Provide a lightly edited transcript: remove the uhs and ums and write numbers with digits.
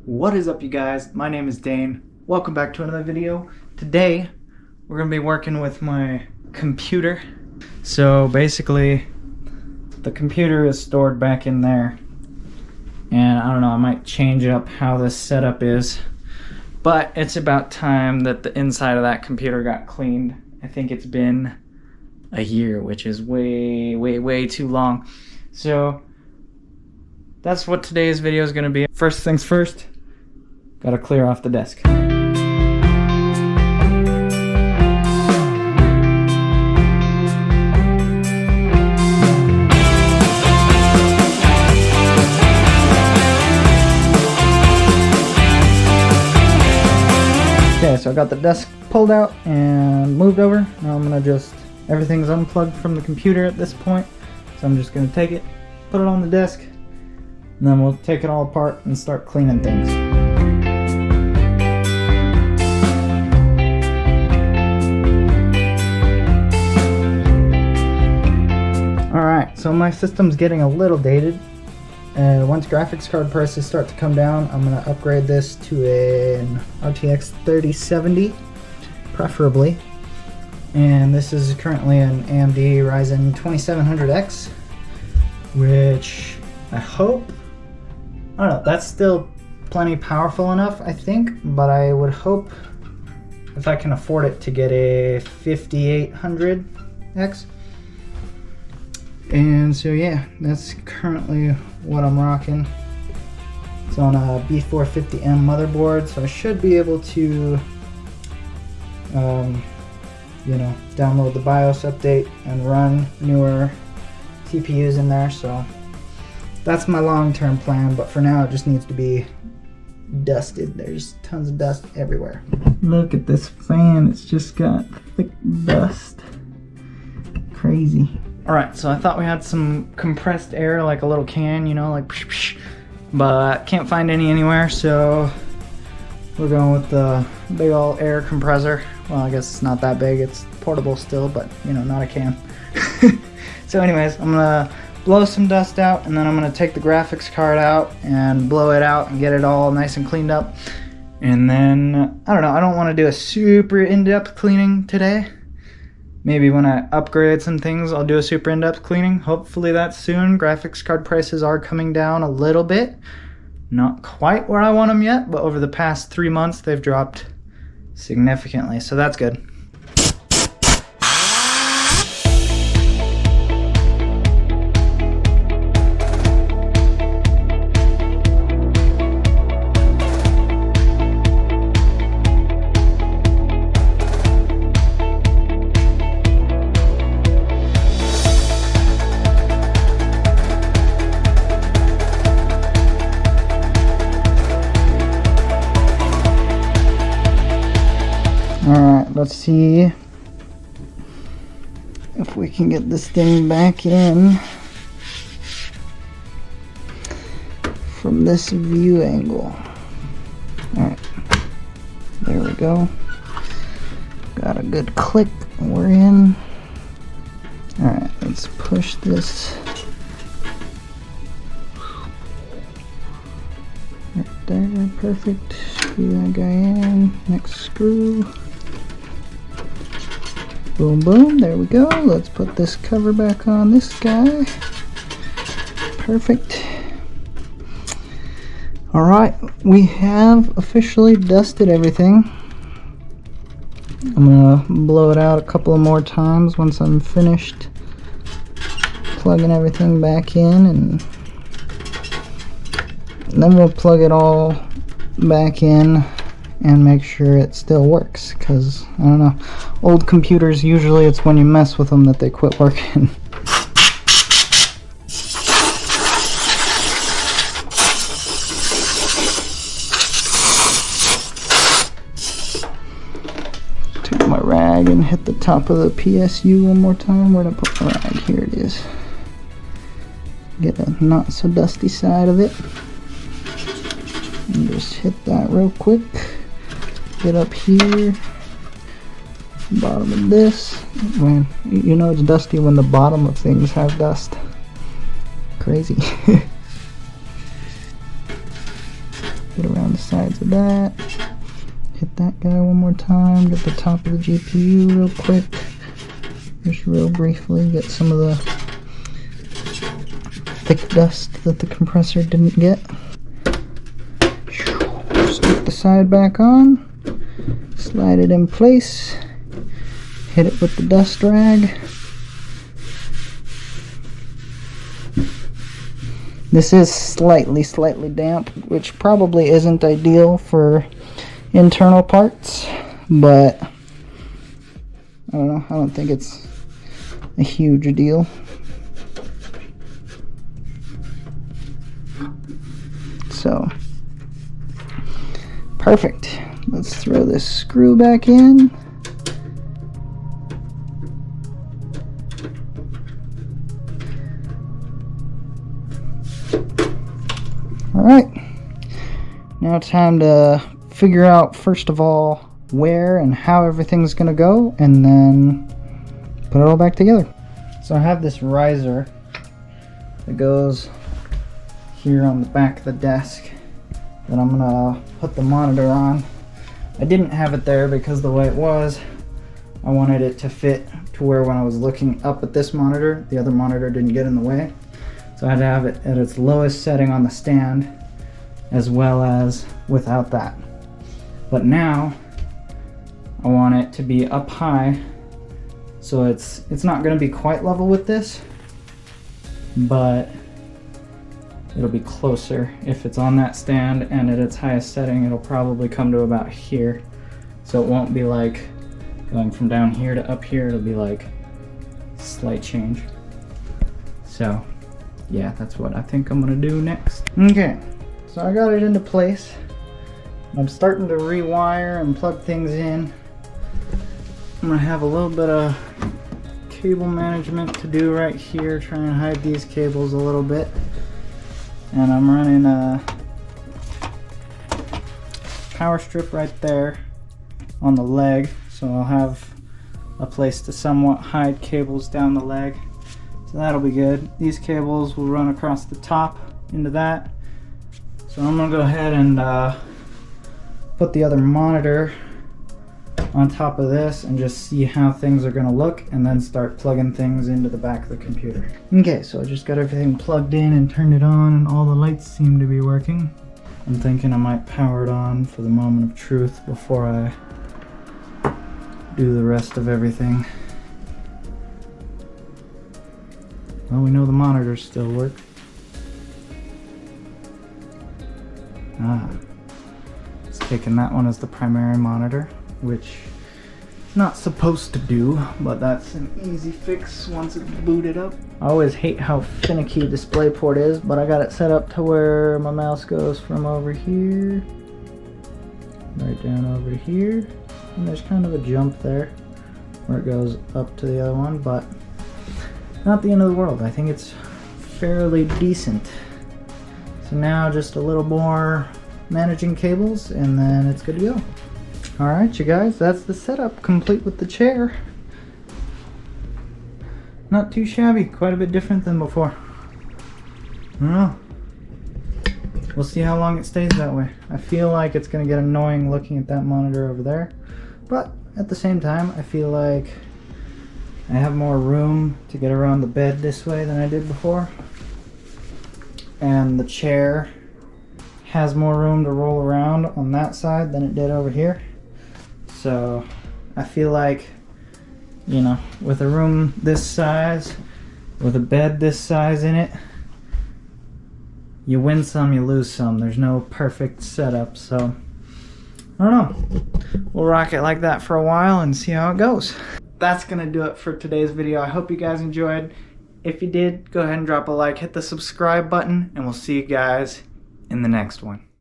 What is up, you guys? My name is Dane. Welcome back to another video. Today we're gonna be working with my computer. So basically the computer is stored back in there, and I don't know, I might change up how this setup is, but it's about time that the inside of that computer got cleaned. I think it's been a year, which is way too long. So that's what today's video is going to be. First things first, gotta clear off the desk. Okay, so I got the desk pulled out and moved over. Now I'm gonna everything's unplugged from the computer at this point. So I'm just gonna take it, put it on the desk, and then we'll take it all apart and start cleaning things. Alright, so my system's getting a little dated. Once graphics card prices start to come down, I'm going to upgrade this to an RTX 3070, preferably. And this is currently an AMD Ryzen 2700X, which I hope, I don't know, that's still plenty powerful enough, I think, but I would hope, if I can afford it, to get a 5800X. And so yeah, that's currently what I'm rocking. It's on a B450M motherboard, so I should be able to download the BIOS update and run newer CPUs in there. So that's my long-term plan, but for now it just needs to be dusted. There's tons of dust everywhere. Look at this fan, it's just got thick dust. Crazy. Alright, so I thought we had some compressed air, like a little can, you know, like psh, psh, but can't find any anywhere, so we're going with the big old air compressor. Well, I guess it's not that big, it's portable still, but, you know, not a can. So anyways, I'm gonna blow some dust out, and then I'm gonna take the graphics card out and blow it out and get it all nice and cleaned up. And then, I don't know, I don't want to do a super in-depth cleaning today. Maybe when I upgrade some things, I'll do a super in-depth cleaning. Hopefully that's soon. Graphics card prices are coming down a little bit. Not quite where I want them yet, but over the past 3 months, they've dropped significantly, so that's good. Alright, let's see if we can get this thing back in from this view angle. Alright, there we go. Got a good click, we're in. Alright, let's push this right there, perfect. Screw that guy in, next screw. Boom, boom, there we go. Let's put this cover back on this guy. Perfect. Alright, we have officially dusted everything. I'm gonna blow it out a couple of more times once I'm finished plugging everything back in, and then we'll plug it all back in and make sure it still works, because I don't know, old computers, usually it's when you mess with them that they quit working. Take my rag and hit the top of the PSU one more time. Where'd I put my rag? Here it is. Get a not so dusty side of it and just hit that real quick. Get up here, bottom of this. Man, you know it's dusty when the bottom of things have dust. Crazy. Get around around the sides of that. Hit that guy one more time. Get the top of the GPU real quick. Just real briefly. Get some of the thick dust that the compressor didn't get. Stick the side back on. Slide it in place. Hit it with the dust rag. This is slightly damp, which probably isn't ideal for internal parts, but I don't know, I don't think it's a huge deal. So, perfect. Let's throw this screw back in. Alright, now time to figure out first of all where and how everything's gonna go, and then put it all back together. So I have this riser that goes here on the back of the desk that I'm gonna put the monitor on. I didn't have it there because the way it was, I wanted it to fit to where when I was looking up at this monitor, the other monitor didn't get in the way. So I had to have it at its lowest setting on the stand, as well as without that. But now I want it to be up high, so it's not going to be quite level with this, but it'll be closer. If it's on that stand and at its highest setting, it'll probably come to about here. So it won't be like going from down here to up here, it'll be like slight change. So yeah, that's what I think I'm gonna do next. Okay, so I got it into place. I'm starting to rewire and plug things in. I'm gonna have a little bit of cable management to do right here, try and hide these cables a little bit. And I'm running a power strip right there on the leg, so I'll have a place to somewhat hide cables down the leg. So that'll be good. These cables will run across the top into that. So I'm gonna go ahead and put the other monitor on top of this and just see how things are gonna look, and then start plugging things into the back of the computer. Okay, so I just got everything plugged in and turned it on, and all the lights seem to be working. I'm thinking I might power it on for the moment of truth before I do the rest of everything. Well, we know the monitors still work. It's taking that one as the primary monitor, which it's not supposed to do, but that's an easy fix once it's booted up. I always hate how finicky DisplayPort is, but I got it set up to where my mouse goes from over here right down over here, and there's kind of a jump there where it goes up to the other one, but not the end of the world. I think it's fairly decent. So now just a little more managing cables, and then it's good to go. Alright, you guys, that's the setup, complete with the chair. Not too shabby, quite a bit different than before. I don't know. We'll see how long it stays that way. I feel like it's going to get annoying looking at that monitor over there, but at the same time, I feel like I have more room to get around the bed this way than I did before. And the chair has more room to roll around on that side than it did over here. So I feel like, you know, with a room this size, with a bed this size in it, you win some, you lose some. There's no perfect setup, so I don't know. We'll rock it like that for a while and see how it goes. That's gonna do it for today's video. I hope you guys enjoyed. If you did, go ahead and drop a like, hit the subscribe button, and we'll see you guys in the next one.